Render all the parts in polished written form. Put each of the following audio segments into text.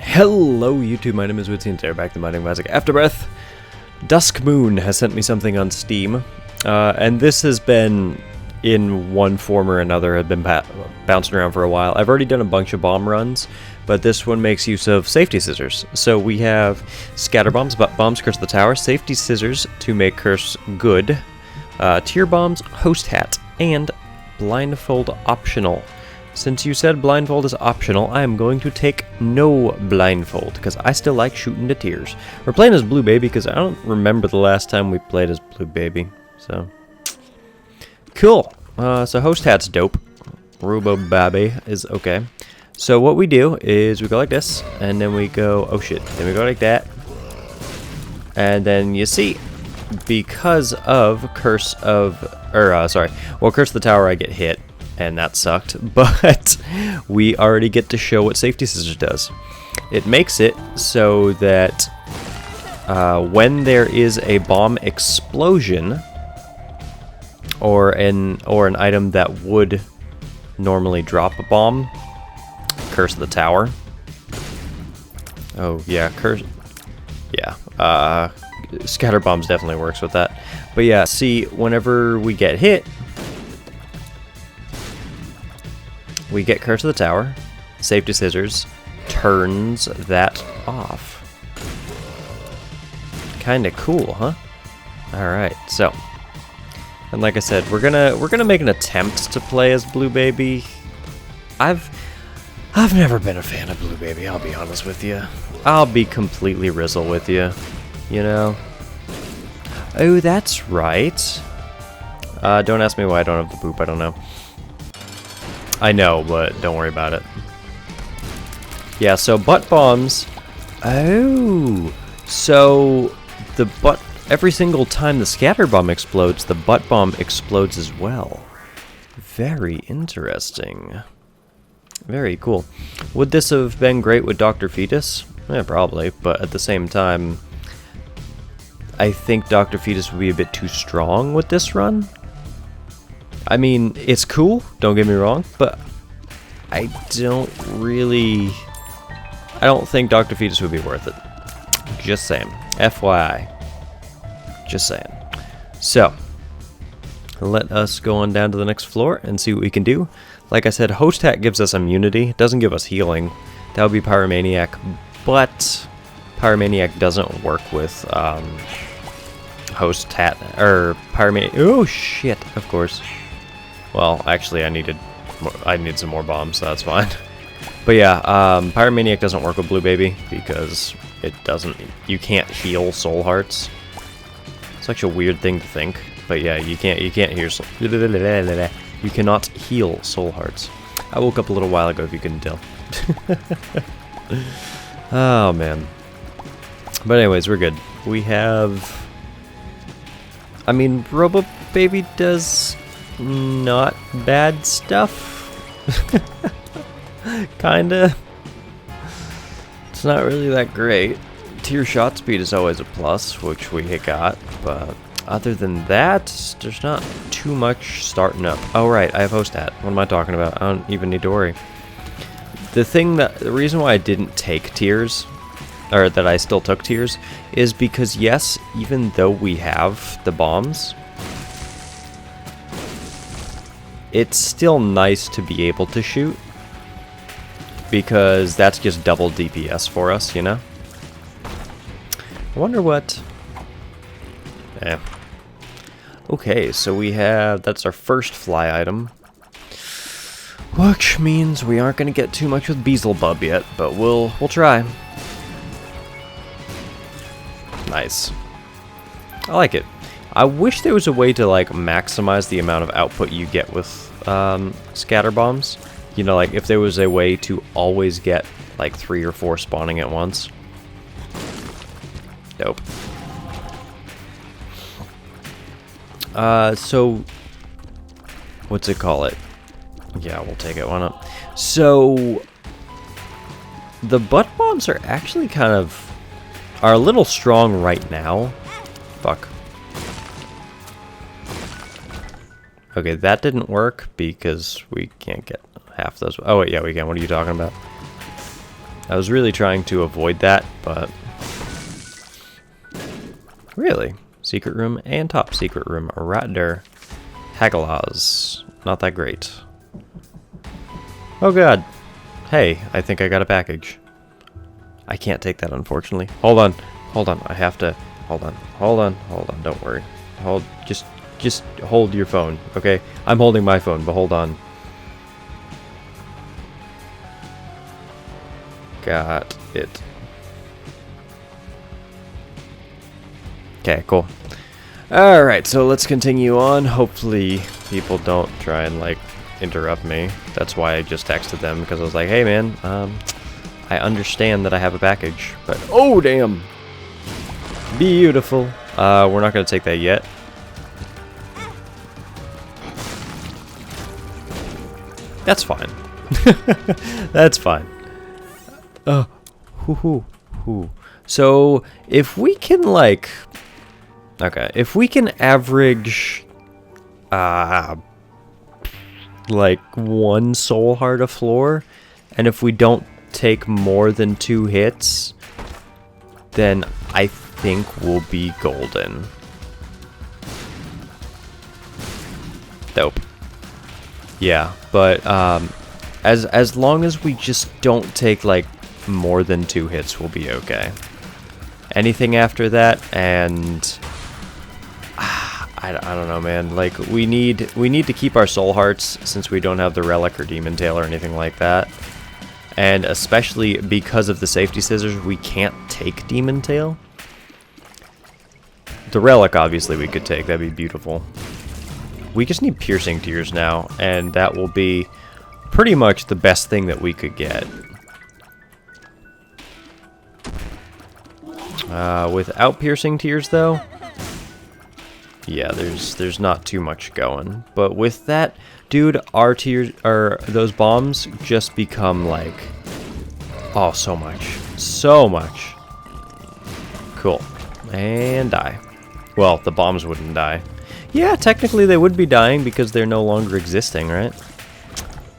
Hello YouTube, my name is uidsea and today we're back to mining Magic Afterbirth. Dusk Moon has sent me something on Steam, and this has been, in one form or another, have been bouncing around for a while. I've already done a bunch of bomb runs, but this one makes use of safety scissors. So we have scatter bombs, butt bombs, curse the tower, safety scissors to make curse good, tier bombs, host hat, and blindfold optional. Since you said blindfold is optional, I am going to take no blindfold, because I still like shooting the tears. We're playing as Blue Baby, because I don't remember the last time we played as Blue Baby, so... Cool! So host hat's dope. Rubo Baby is okay. So what we do is we go like this, and then we go... Oh shit, then we go like that. And then you see, because of Curse of... Curse the Tower I get hit. And that sucked, but we already get to show what Safety Scissors does. It makes it so that when there is a bomb explosion, or an item that would normally drop a bomb, Curse the Tower. Oh yeah, Scatter Bombs definitely works with that. But yeah, see, whenever we get hit, we get Curse of the Tower. Safety Scissors turns that off. Kinda cool, huh? Alright, so. And like I said, we're gonna make an attempt to play as Blue Baby. I've never been a fan of Blue Baby, I'll be honest with you. I'll be completely Rizzle with you, you know? Oh, that's right. Don't ask me why I don't have the boop, I don't know. I know, but don't worry about it. Yeah, so butt bombs. Oh, so every single time the scatter bomb explodes, the butt bomb explodes as well. Very interesting. Very cool. Would this have been great with Dr. Fetus? Yeah, probably, but at the same time, I think Dr. Fetus would be a bit too strong with this run. I mean, it's cool, don't get me wrong, but I don't think Dr. Fetus would be worth it. Just saying. FYI. Just saying. So, let us go on down to the next floor and see what we can do. Like I said, Host Hat gives us immunity. It doesn't give us healing. That would be Pyromaniac, but Pyromaniac doesn't work with Host Hat, or Pyromaniac. Oh shit, of course. Well, actually, I need some more bombs, so that's fine. But yeah, Pyromaniac doesn't work with Blue Baby because you can't heal soul hearts. Such a weird thing to think, but yeah, you cannot heal soul hearts. I woke up a little while ago, if you couldn't tell. Oh man. But anyways, we're good. We have. I mean, Robo Baby does not bad stuff. Kinda. It's not really that great. Tier shot speed is always a plus, which we got, but other than that, there's not too much starting up. Oh right, I have Host Hat. What am I talking about? I don't even need to worry. The reason why I didn't take tiers, or that I still took tiers, is because yes, even though we have the bombs, it's still nice to be able to shoot, because that's just double DPS for us, you know? I wonder what... Okay, so we have... That's our first fly item. Which means we aren't going to get too much with Beelzebub yet, but we'll try. Nice. I like it. I wish there was a way to, like, maximize the amount of output you get with scatter bombs. You know, like, if there was a way to always get, like, 3 or 4 spawning at once. Dope. So... What's it call it? Yeah, we'll take it, why not? So... The butt bombs are actually are a little strong right now. Fuck. Okay, that didn't work because we can't get half those. Oh wait, yeah, we can. What are you talking about? I was really trying to avoid that, but... Really? Secret room and top secret room. Right there. Hagalaz. Not that great. Oh god. Hey, I think I got a package. I can't take that, unfortunately. Hold on. Hold on. I have to... Hold on. Hold on. Hold on. Don't worry. Hold... Just hold your phone, okay? I'm holding my phone, but hold on. Got it. Okay, cool. Alright, so let's continue on. Hopefully people don't try and, like, interrupt me. That's why I just texted them, because I was like, hey man, I understand that I have a package, but... Oh, damn! Beautiful. We're not going to take that yet. That's fine. That's fine. So, if we can, like... Okay, if we can average... like, 1 soul heart a floor, and if we don't take more than 2 hits, then I think we'll be golden. Dope. Yeah, but as long as we just don't take like more than 2 hits, we'll be okay. Anything after that, and I don't know, man. Like we need to keep our soul hearts since we don't have the relic or demon tail or anything like that, and especially because of the safety scissors, we can't take demon tail. The relic, obviously, we could take. That'd be beautiful. We just need piercing tears now, and that will be pretty much the best thing that we could get. Without piercing tears, though, yeah, there's not too much going. But with that, dude, our tears, or those bombs, just become like, oh, so much, so much. Cool, and die. Well, the bombs wouldn't die. Yeah, technically they would be dying because they're no longer existing, right?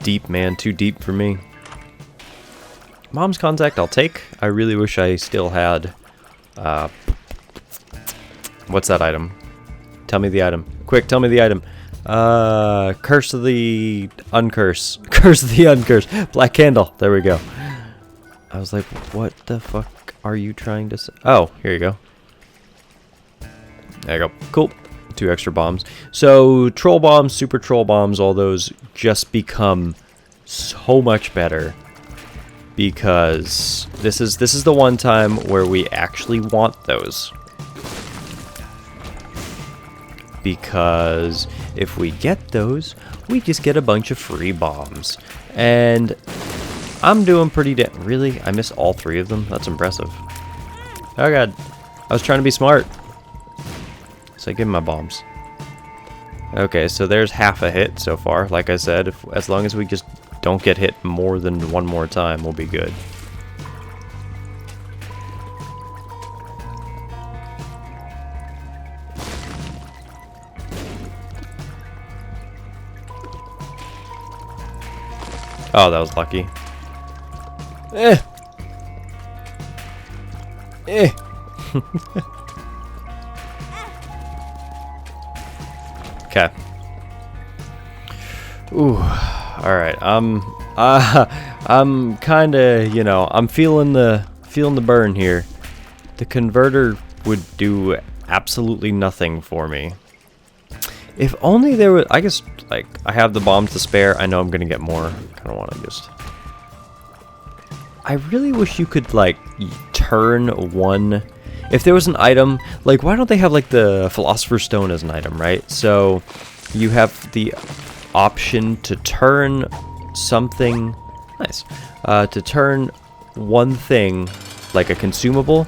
Deep, man. Too deep for me. Mom's contact I'll take. I really wish I still had... what's that item? Tell me the item. Quick, tell me the item. Curse of the Uncurse. Curse of the Uncurse. Black Candle. There we go. I was like, what the fuck are you trying to say? Oh, here you go. There you go. Cool. 2 extra bombs. So troll bombs, super troll bombs, all those just become so much better because this is the one time where we actually want those. Because if we get those, we just get a bunch of free bombs. And I'm doing pretty really? I missed all 3 of them? That's impressive. Oh god. I was trying to be smart. So give me my bombs. Okay, so there's half a hit so far. Like I said, as long as we just don't get hit more than 1 more time, we'll be good. Oh, that was lucky. Okay. Ooh. All right. I'm kind of, you know, I'm feeling the burn here. The converter would do absolutely nothing for me. If only there was, I guess, like, I have the bombs to spare. I know I'm gonna get more. Kind of want to just. I really wish you could like turn one. If there was an item, like, why don't they have, like, the Philosopher's Stone as an item, right? So, you have the option to turn something... Nice. To turn one thing, like a consumable,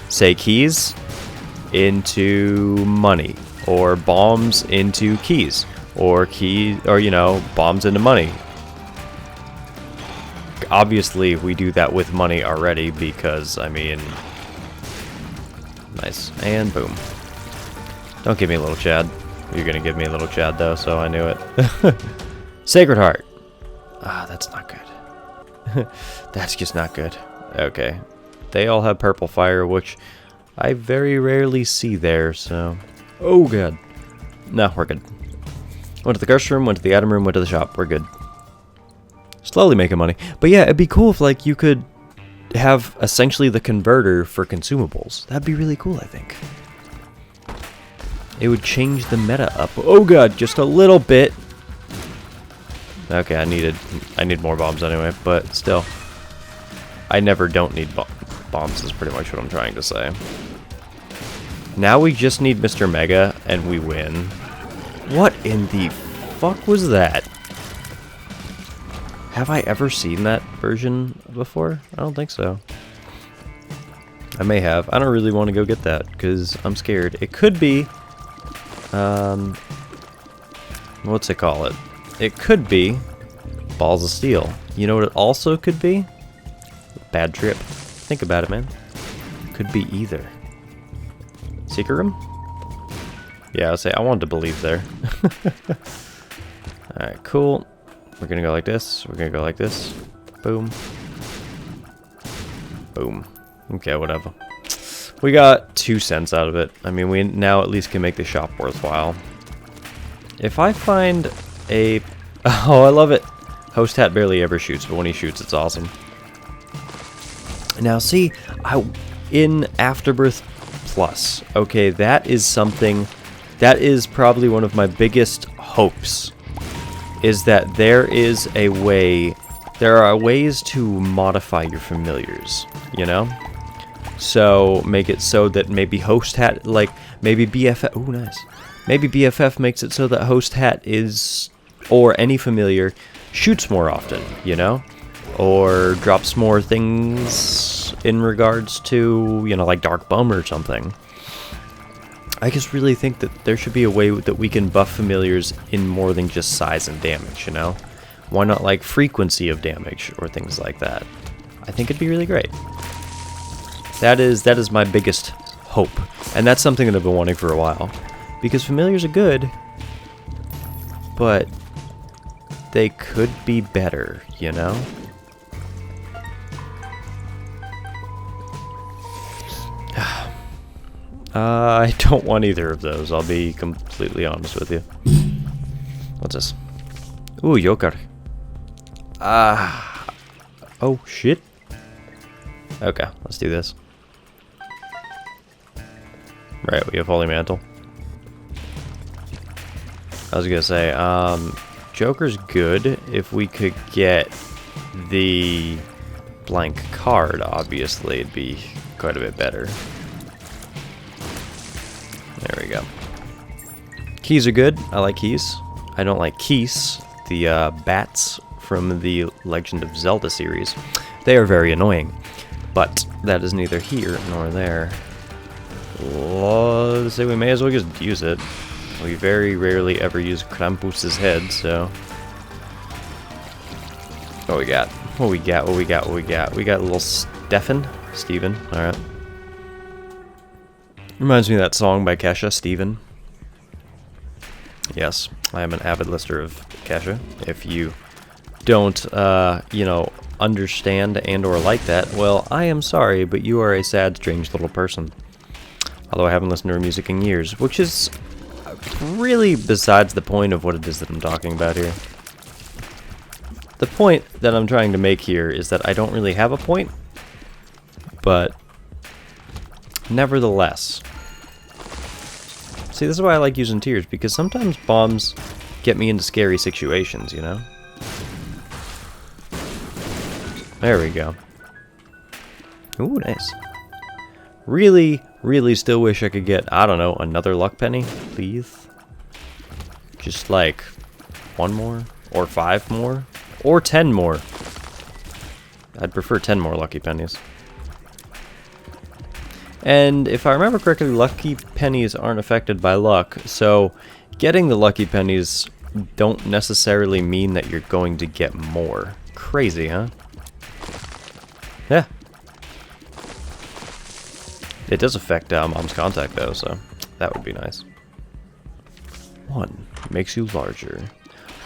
say keys, into money. Or bombs into keys. Or you know, bombs into money. Obviously, we do that with money already because, I mean... Nice. And boom. Don't give me a little Chad. You're gonna give me a little Chad though, so I knew it. Sacred Heart. Ah, that's not good. That's just not good. Okay. They all have purple fire, which I very rarely see there, so... Oh, God. No, we're good. Went to the grocery room, went to the item room, went to the shop. We're good. Slowly making money. But yeah, it'd be cool if, like, you could have essentially the converter for consumables. That'd be really cool, I think. It would change the meta up. Oh, God, just a little bit. Okay, I need more bombs anyway, but still. I never don't need bombs is pretty much what I'm trying to say. Now we just need Mr. Mega, and we win. What in the fuck was that? Have I ever seen that version before? I don't think so. I may have. I don't really want to go get that, because I'm scared. It could be... what's it call it? It could be Balls of Steel. You know what it also could be? Bad Trip. Think about it, man. Could be either. Secret room? Yeah, I'll say I wanted to believe there. Alright, cool. We're gonna go like this. We're gonna go like this. Boom. Boom. Okay, whatever. We got 2 cents out of it. I mean, we now at least can make the shop worthwhile. If I find a... Oh, I love it. Host Hat barely ever shoots, but when he shoots, it's awesome. Now, see, in Afterbirth Plus, okay, that is something... That is probably one of my biggest hopes, is that there is a way... There are ways to modify your familiars, you know? So, make it so that maybe Host Hat, like, maybe BFF... Ooh, nice. Maybe BFF makes it so that Host Hat is... Or any familiar shoots more often, you know? Or drops more things in regards to, you know, like Dark Bum or something. I just really think that there should be a way that we can buff familiars in more than just size and damage, you know? Why not, like, frequency of damage or things like that? I think it'd be really great. That is my biggest hope. And that's something that I've been wanting for a while. Because familiars are good, but they could be better, you know? I don't want either of those, I'll be completely honest with you. What's this? Ooh, Yokar. Oh, shit. Okay, let's do this. Right, we have Holy Mantle. I was gonna say, Joker's good if we could get the blank card, obviously it'd be quite a bit better. There we go. Keys are good. I like keys. I don't like keys, the bats from the Legend of Zelda series. They are very annoying, but that is neither here nor there. Let's say we may as well just use it. We very rarely ever use Krampus's head, so... What we got? What we got? What we got? What we got? We got a little Steven. Alright. Reminds me of that song by Kesha, Steven. Yes, I am an avid listener of Kesha. If you don't, you know, understand and or like that, well, I am sorry, but you are a sad, strange little person. Although I haven't listened to her music in years, which is really besides the point of what it is that I'm talking about here. The point that I'm trying to make here is that I don't really have a point, but nevertheless. See, this is why I like using tears, because sometimes bombs get me into scary situations, you know? There we go. Ooh, nice. Really, really still wish I could get, I don't know, another luck penny, please. Just like 1 more, or 5 more, or 10 more. I'd prefer 10 more lucky pennies. And if I remember correctly, lucky pennies aren't affected by luck, so getting the lucky pennies don't necessarily mean that you're going to get more. Crazy, huh? Yeah. It does affect Mom's contact, though, so that would be nice. 1 makes you larger.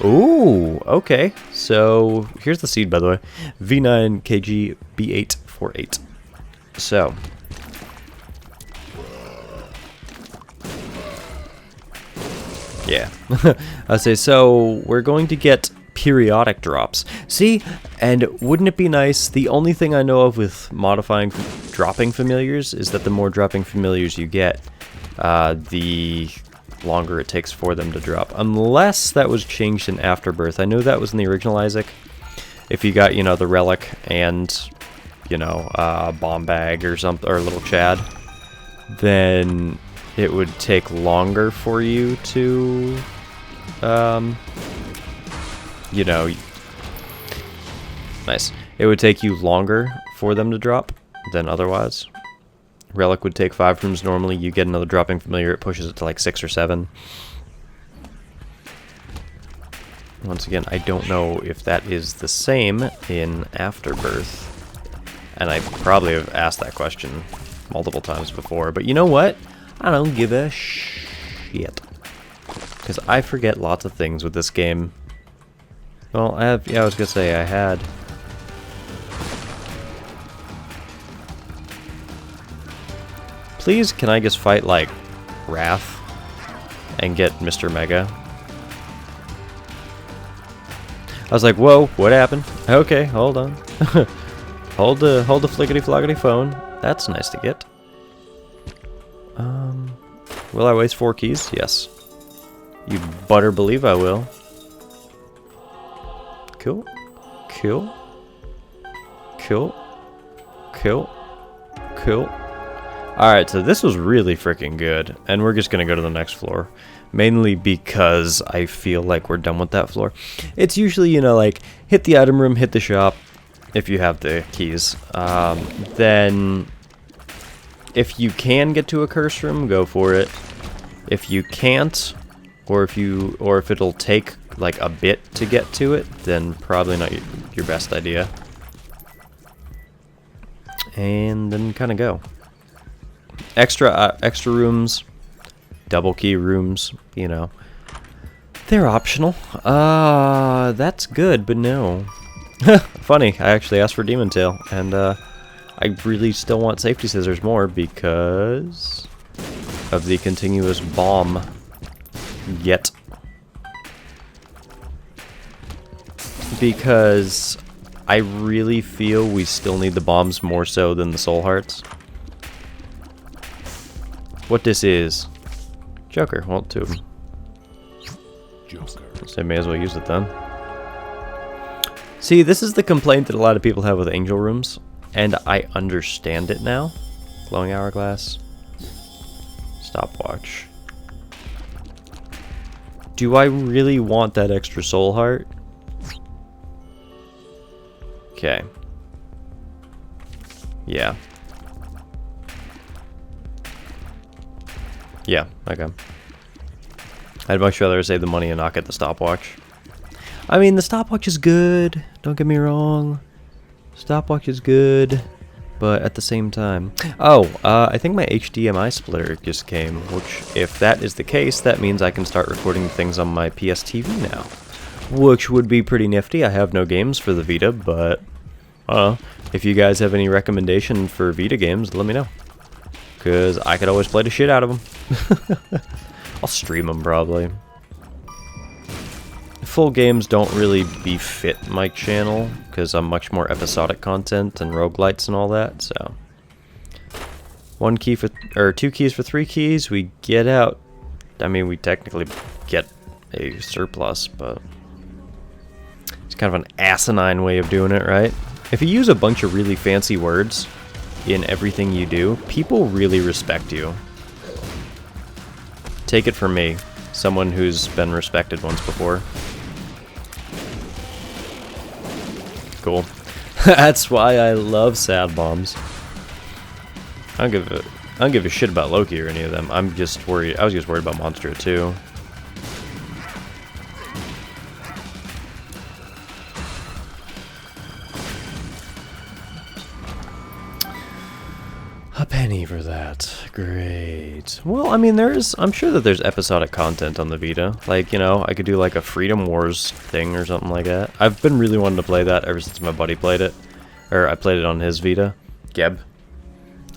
Ooh, okay. So here's the seed, by the way. V9 KG B8 for 8. So. Yeah. I'll say, so we're going to get periodic drops. See? And wouldn't it be nice? The only thing I know of with modifying dropping familiars is that the more dropping familiars you get, the longer it takes for them to drop. Unless that was changed in Afterbirth. I know that was in the original Isaac. If you got, you know, the relic and, you know, bomb bag or something, or little Chad, then it would take longer for you to, you know, nice. It would take you longer for them to drop than otherwise. Relic would take 5 rooms normally. You get another dropping familiar, it pushes it to like 6 or 7. Once again, I don't know if that is the same in Afterbirth. And I probably have asked that question multiple times before, but you know what? I don't give a shit. Because I forget lots of things with this game. Well, I was gonna say I had. Please, can I just fight, like, Wrath and get Mr. Mega? I was like, whoa, what happened? Okay, hold on. hold the flickety-flockety phone. That's nice to get. Will I waste 4 keys? Yes. You better believe I will. Cool. Cool. Cool. Cool. Cool. Alright, so this was really freaking good, and we're just gonna go to the next floor. Mainly because I feel like we're done with that floor. It's usually, you know, like, hit the item room, hit the shop, if you have the keys. Then, if you can get to a curse room, go for it. If you can't, or if it'll take, like, a bit to get to it, then probably not your best idea. And then kind of go. Extra rooms, double key rooms, you know, they're optional. That's good, but no. Funny, I actually asked for Demon Tail, and I really still want Safety Scissors more because of the continuous bomb get. Because I really feel we still need the bombs more so than the soul hearts. What this is? Joker. Well, 2 of them. Joker. So I may as well use it then. See, this is the complaint that a lot of people have with angel rooms, and I understand it now. Glowing hourglass. Stopwatch. Do I really want that extra soul heart? Okay. Yeah. Yeah, okay. I'd much rather save the money and not get the stopwatch. I mean, the stopwatch is good. Don't get me wrong. Stopwatch is good. But at the same time... Oh, I think my HDMI splitter just came. Which, if that is the case, that means I can start recording things on my PS TV now. Which would be pretty nifty. I have no games for the Vita, but... if you guys have any recommendation for Vita games, let me know. Because I could always play the shit out of them. I'll stream them, probably. Full games don't really befit my channel, because I'm much more episodic content and roguelites and all that, so... 1 key for... or 2 keys for 3 keys, we get out... I mean, we technically get a surplus, but... it's kind of an asinine way of doing it, right? If you use a bunch of really fancy words... in everything you do, people really respect you. Take it from me, someone who's been respected once before. Cool. That's why I love sad bombs. I don't give a shit about Loki or any of them. I'm just worried. I was just worried about Monstro too. A penny for that. Great. Well, I mean, I'm sure that there's episodic content on the Vita. Like, you know, I could do like a Freedom Wars thing or something like that. I've been really wanting to play that ever since my buddy played it. Or I played it on his Vita. Geb.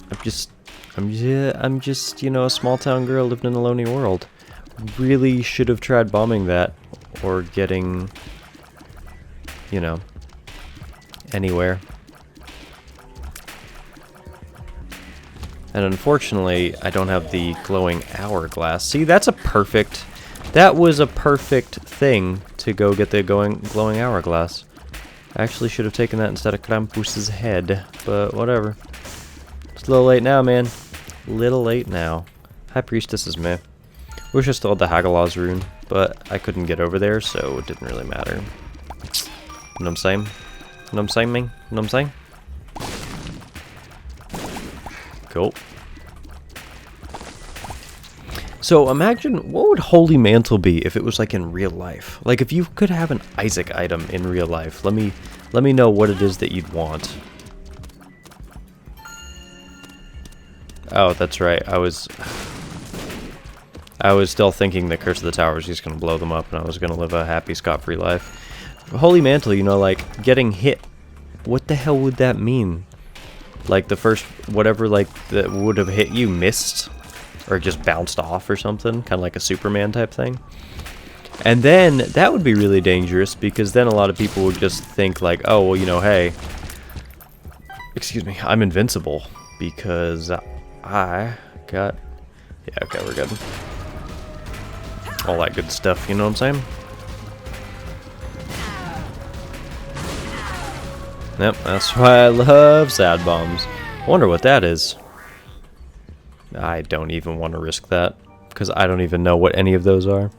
I'm just, you know, a small town girl living in a lonely world. Really should have tried bombing that, or getting, you know, anywhere. And unfortunately, I don't have the glowing hourglass. See, that was a perfect thing to go get the glowing hourglass. I actually should have taken that instead of Krampus's head, but whatever. It's a little late now, man. Little late now. High Priestess is meh. Wish I still had the Hagalaz rune, but I couldn't get over there, so it didn't really matter. You know what I'm saying? You know what I'm saying, man? You know what I'm saying? Cool. So imagine, what would Holy Mantle be if it was like in real life? Like if you could have an Isaac item in real life. Let me know what it is that you'd want. Oh, that's right. I was still thinking that Curse of the Tower was just going to blow them up and I was going to live a happy, scot-free life. Holy Mantle, you know, like, getting hit. What the hell would that mean? Like, the first, whatever, like, that would have hit you missed? Or just bounced off or something? Kind of like a Superman type thing? And then, that would be really dangerous, because then a lot of people would just think, like, oh, well, you know, hey, excuse me, I'm invincible, because I got... Yeah, okay, we're good. All that good stuff, you know what I'm saying? Yep, that's why I love sad bombs. I wonder what that is. I don't even want to risk that, because I don't even know what any of those are.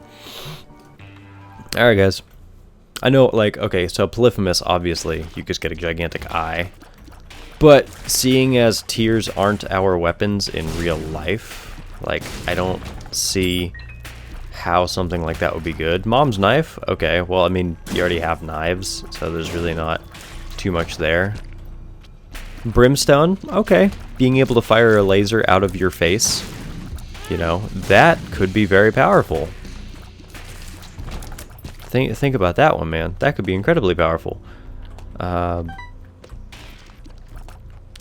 Alright, guys. I know, like, okay, so Polyphemus, obviously, you just get a gigantic eye. But seeing as tears aren't our weapons in real life, like, I don't see how something like that would be good. Mom's knife? Okay, well, I mean, you already have knives, so there's really not too much there. Brimstone? Okay. Being able to fire a laser out of your face, you know, that could be very powerful. Think about that one, man. That could be incredibly powerful.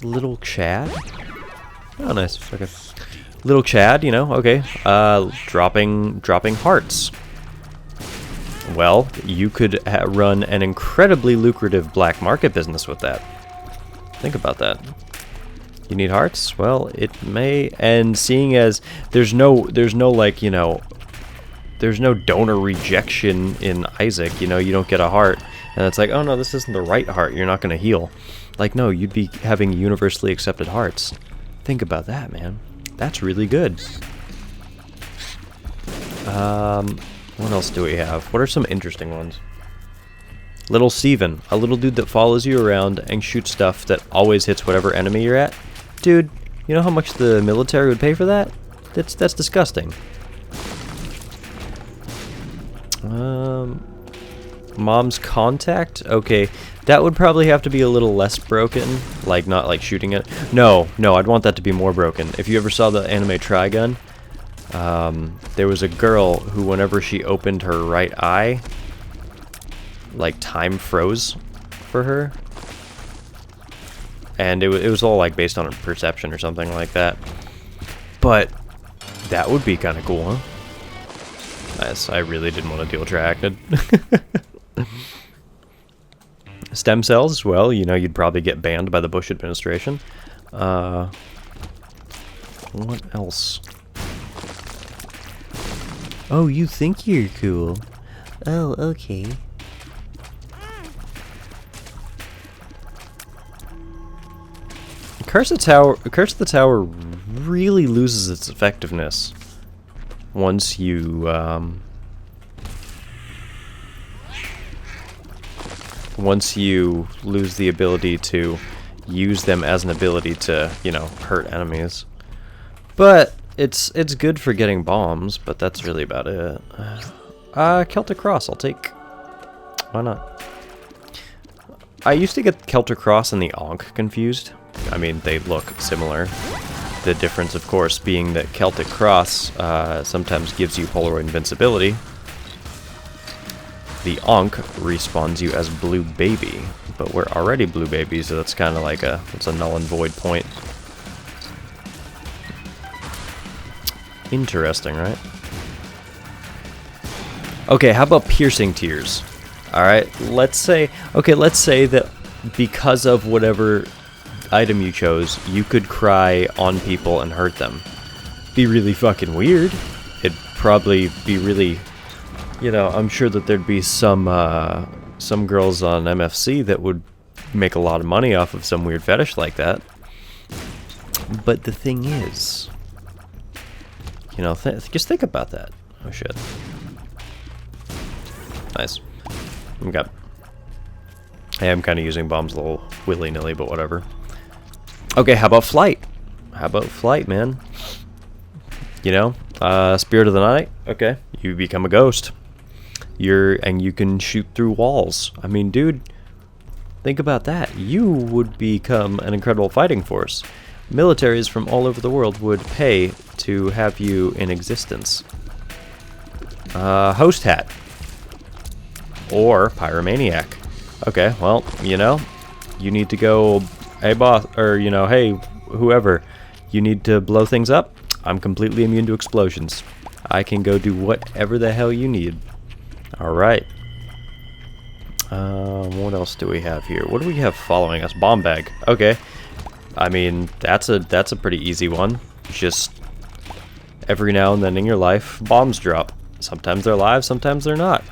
Little Chad? Oh, nice. Okay. Little Chad, you know, okay. Dropping hearts. Well, you could run an incredibly lucrative black market business with that. Think about that. You need hearts? Well, it may, and seeing as there's no like, you know, there's no donor rejection in Isaac, you know, you don't get a heart, and it's like, oh no, this isn't the right heart, you're not going to heal. Like, no, you'd be having universally accepted hearts. Think about that, man. That's really good. What else do we have? What are some interesting ones? Little Steven, a little dude that follows you around and shoots stuff that always hits whatever enemy you're at. Dude, you know how much the military would pay for that? That's disgusting. Mom's contact? Okay, that would probably have to be a little less broken, like not like shooting it. No, I'd want that to be more broken. If you ever saw the anime Trigun, there was a girl who, whenever she opened her right eye, like time froze for her, and it was all like based on her perception or something like that. But that would be kind of cool, huh? Yes, I really didn't want to deal retracted. Stem cells, well, you know, you'd probably get banned by the Bush administration. What else? Oh, you think you're cool? Oh, okay. Curse of the Tower really loses its effectiveness once you lose the ability to use them as an ability to, you know, hurt enemies. But it's good for getting bombs, but that's really about it. Celtic Cross, I'll take. Why not? I used to get Celtic Cross and the Ankh confused. I mean, they look similar. The difference, of course, being that Celtic Cross sometimes gives you Polaroid invincibility. The Ankh respawns you as Blue Baby, But we're already blue babies, so that's kind of like it's a null and void point. Interesting, right? Okay, how about piercing tears? Alright, let's say that because of whatever item you chose, you could cry on people and hurt them. Be really fucking weird. It'd probably be really, you know, I'm sure that there'd be some girls on MFC that would make a lot of money off of some weird fetish like that. But the thing is, you know, just think about that. Oh shit. Nice. Okay. I am kind of using bombs a little willy-nilly, but whatever. Okay, how about flight? How about flight, man? You know, spirit of the night. Okay, you become a ghost. And you can shoot through walls. I mean, dude, think about that. You would become an incredible fighting force. Militaries from all over the world would pay to have you in existence. Host hat. Or pyromaniac. Okay, well, you know, you need to go, hey boss, or you know, hey, whoever, you need to blow things up. I'm completely immune to explosions. I can go do whatever the hell you need. Alright. What else do we have here? What do we have following us? Bomb bag. Okay. I mean, that's a pretty easy one. Just every now and then in your life, bombs drop. Sometimes they're live, sometimes they're not.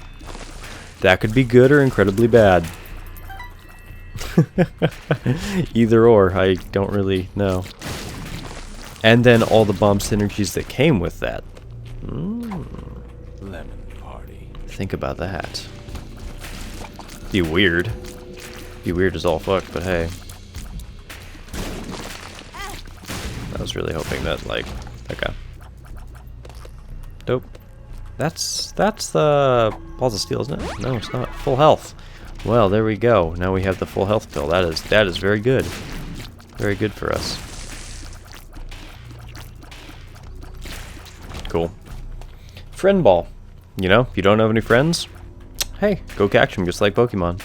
That could be good or incredibly bad. Either or, I don't really know. And then all the bomb synergies that came with that. Lemon party. Think about that. Be weird. Be weird as all fuck, but hey. I was really hoping that, like, okay. Dope. That's the balls of steel, isn't it? No, it's not. Full health. Well, there we go. Now we have the full health pill. That is very good. Very good for us. Cool. Friend ball. You know, if you don't have any friends, hey, go catch them just like Pokemon.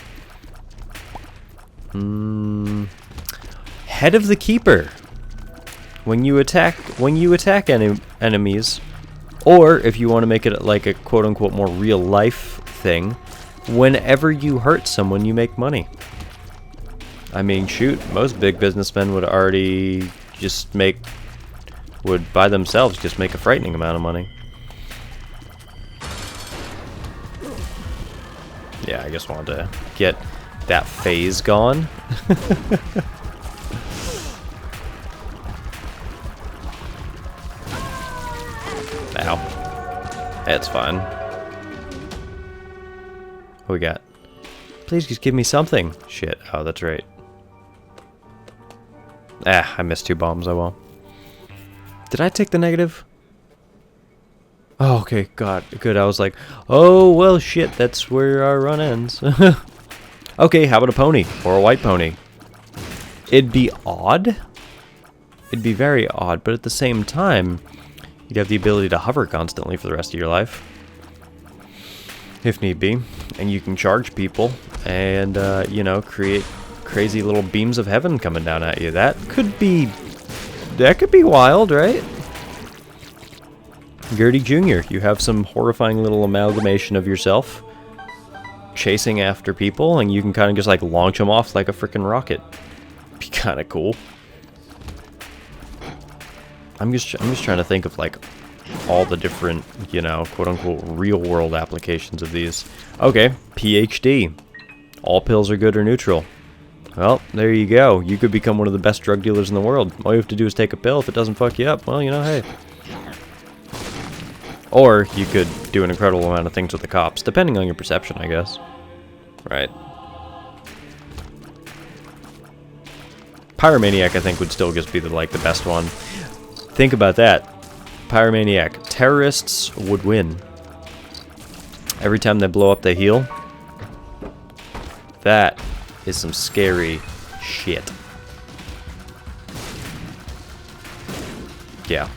Head of the Keeper. When you attack enemies, or if you want to make it like a quote-unquote more real-life thing, whenever you hurt someone, you make money. I mean, shoot, most big businessmen would already just would by themselves just make a frightening amount of money. Yeah, I just wanted to get that phase gone. Ow. That's fine. What we got? Please just give me something. Shit. Oh, that's right. Ah, I missed 2 bombs. Oh well. Did I take the negative? Oh, okay. God. Good. I was like, oh, well, shit. That's where our run ends. Okay, how about a pony? Or a white pony? It'd be odd. It'd be very odd, but at the same time, you'd have the ability to hover constantly for the rest of your life. If need be. And you can charge people and, you know, create crazy little beams of heaven coming down at you. That could be wild, right? Gertie Jr., you have some horrifying little amalgamation of yourself chasing after people, and you can kind of just like launch them off like a freaking rocket. Be kind of cool. I'm just trying to think of like all the different, you know, quote-unquote real-world applications of these. Okay, PhD. All pills are good or neutral. Well, there you go. You could become one of the best drug dealers in the world. All you have to do is take a pill. If it doesn't fuck you up, well, you know, hey. Or you could do an incredible amount of things with the cops, depending on your perception, I guess. Right. Pyromaniac, I think, would still just be the best one. Think about that. Pyromaniac. Terrorists would win. Every time they blow up, they heal. That is some scary shit. Yeah.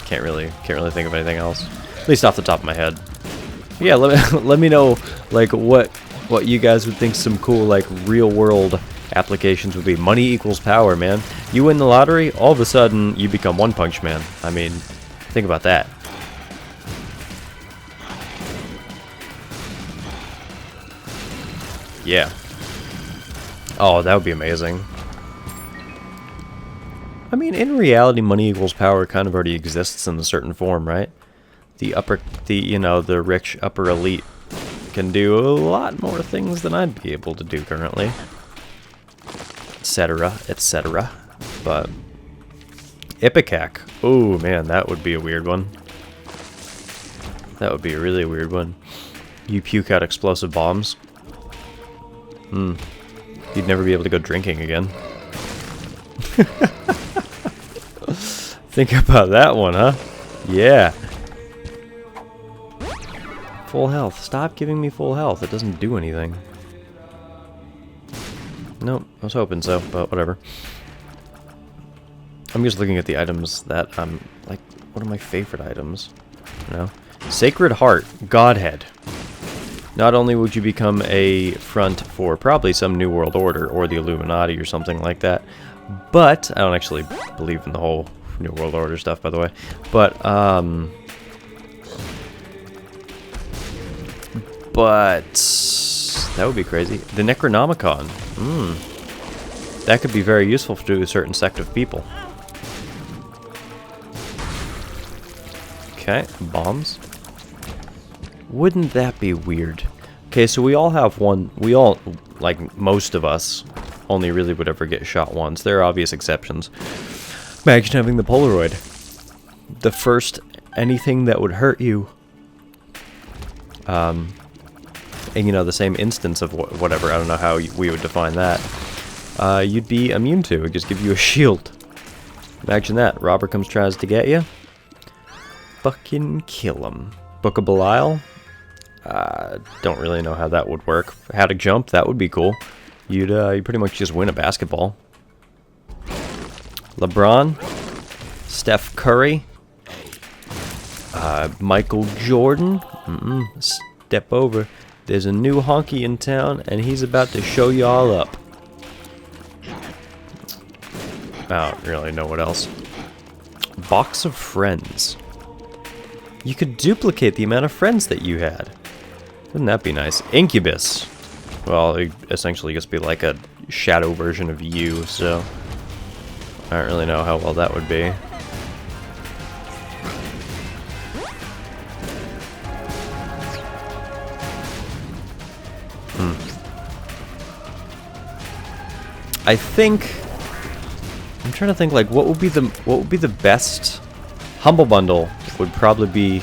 Can't really think of anything else. At least off the top of my head. Yeah, let me know like what what you guys would think some cool, like, real-world applications would be. Money equals power, man. You win the lottery, all of a sudden, you become One Punch Man. I mean, think about that. Yeah. Oh, that would be amazing. I mean, in reality, money equals power kind of already exists in a certain form, right? The rich upper elite can do a lot more things than I'd be able to do currently. Etc., etc. But Ipecac. Oh, man, that would be a weird one. That would be a really weird one. You puke out explosive bombs. You'd never be able to go drinking again. Think about that one, huh? Yeah. Full health. Stop giving me full health. It doesn't do anything. Nope, I was hoping so, but whatever. I'm just looking at the items that I'm like, what are my favorite items? You know? Sacred Heart, Godhead. Not only would you become a front for probably some New World Order or the Illuminati or something like that, but I don't actually believe in the whole New World Order stuff, by the way. But that would be crazy. The Necronomicon. That could be very useful to a certain sect of people. Okay, bombs. Wouldn't that be weird? Okay, so we all have one. We all, like most of us, only really would ever get shot once. There are obvious exceptions. Imagine having the Polaroid. The first anything that would hurt you. And you know, the same instance of whatever, I don't know how we would define that, you'd be immune to. It'd just give you a shield. Imagine that. Robber tries to get you. Fucking kill him. Book of Belial. Don't really know how that would work. How to jump, that would be cool. You'd pretty much just win a basketball. LeBron. Steph Curry. Michael Jordan. Step over. There's a new honky in town, and he's about to show you all up. I don't really know what else. Box of Friends. You could duplicate the amount of friends that you had. Wouldn't that be nice? Incubus. Well, it essentially just be like a shadow version of you, so I don't really know how well that would be. I think I'm trying to think, like, what would be the best. Humble Bundle would probably be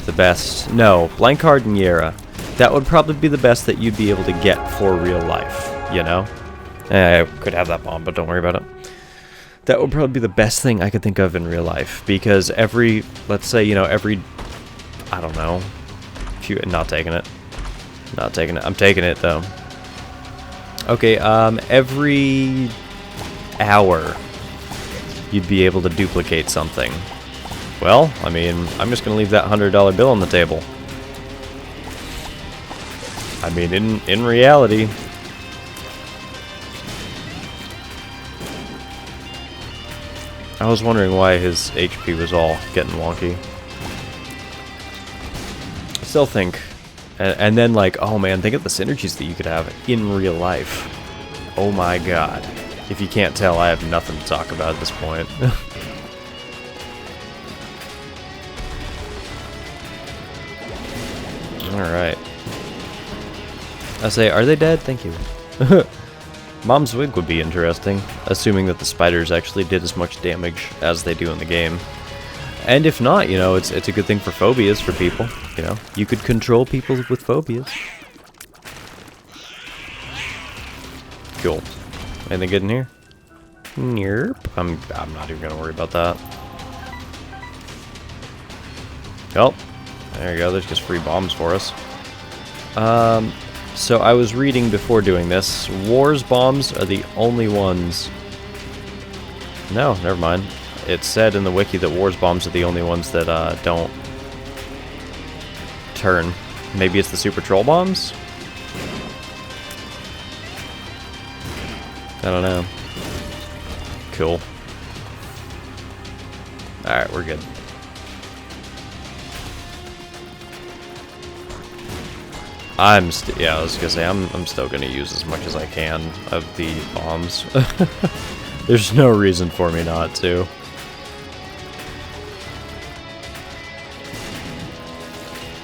the best. No, Blank Cardiniera. That would probably be the best that you'd be able to get for real life, you know? I could have that bomb, but don't worry about it. That would probably be the best thing I could think of in real life, because let's say, you know, I don't know. Not taking it. Not taking it. I'm taking it, though. Okay, every hour you'd be able to duplicate something. Well, I mean, I'm just going to leave that $100 bill on the table. I mean, in reality. I was wondering why his HP was all getting wonky. I still think. And then, like, oh man, think of the synergies that you could have in real life. Oh my god. If you can't tell, I have nothing to talk about at this point. Alright. I say, are they dead? Thank you. Mom's wig would be interesting, assuming that the spiders actually did as much damage as they do in the game. And if not, you know, it's a good thing for phobias for people, you know. You could control people with phobias. Cool. Anything good in here? Nope. I'm not even gonna worry about that. Oh, there you go. There's just free bombs for us. So I was reading before doing this. Wars bombs are the only ones. No, never mind. It said in the wiki that Wars bombs are the only ones that don't turn. Maybe it's the Super Troll bombs? I don't know. Cool. Alright, we're good. Yeah, I was gonna say, I'm still gonna use as much as I can of the bombs. There's no reason for me not to.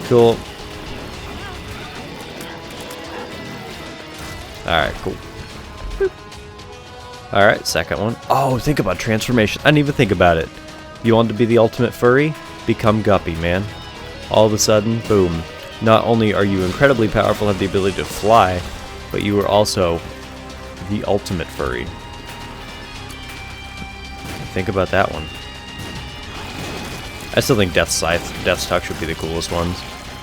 Cool. Alright, cool. Alright, second one. Oh, think about transformation. I didn't even think about it. You want to be the ultimate furry? Become Guppy, man. All of a sudden, boom. Not only are you incredibly powerful and have the ability to fly, but you are also the ultimate furry. Think about that one. I still think Death's Touch would be the coolest ones.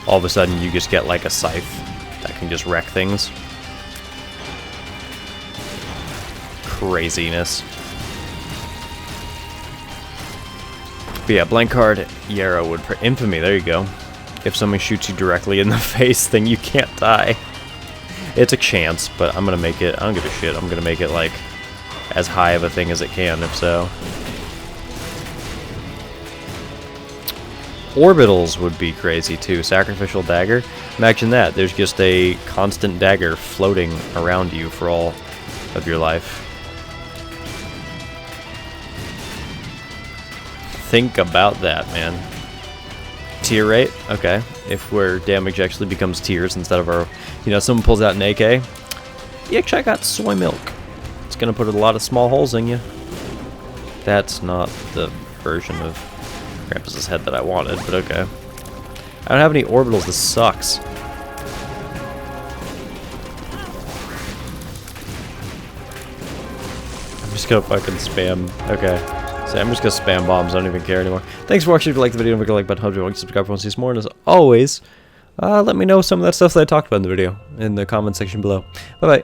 All of a sudden, you just get like a scythe that can just wreck things. Craziness. But yeah, blank card, Yarrow would... Infamy, there you go. If someone shoots you directly in the face, then you can't die. It's a chance, but I'm gonna make it... I don't give a shit. I'm gonna make it, like, as high of a thing as it can, if so. Orbitals would be crazy, too. Sacrificial dagger. Imagine that. There's just a constant dagger floating around you for all of your life. Think about that, man. Tier rate? Okay. If where damage actually becomes tiers instead of our... You know, someone pulls out an AK. Yeah, check out soy milk. It's gonna put a lot of small holes in you. That's not the version of Krampus's head that I wanted, but okay. I don't have any orbitals, this sucks. I'm just gonna fucking spam. Okay. So I'm just gonna spam bombs, I don't even care anymore. Thanks for watching. If you liked the video, don't forget to like button, hope you want to subscribe if you want to see some more, and as always, let me know some of that stuff that I talked about in the video in the comment section below. Bye bye.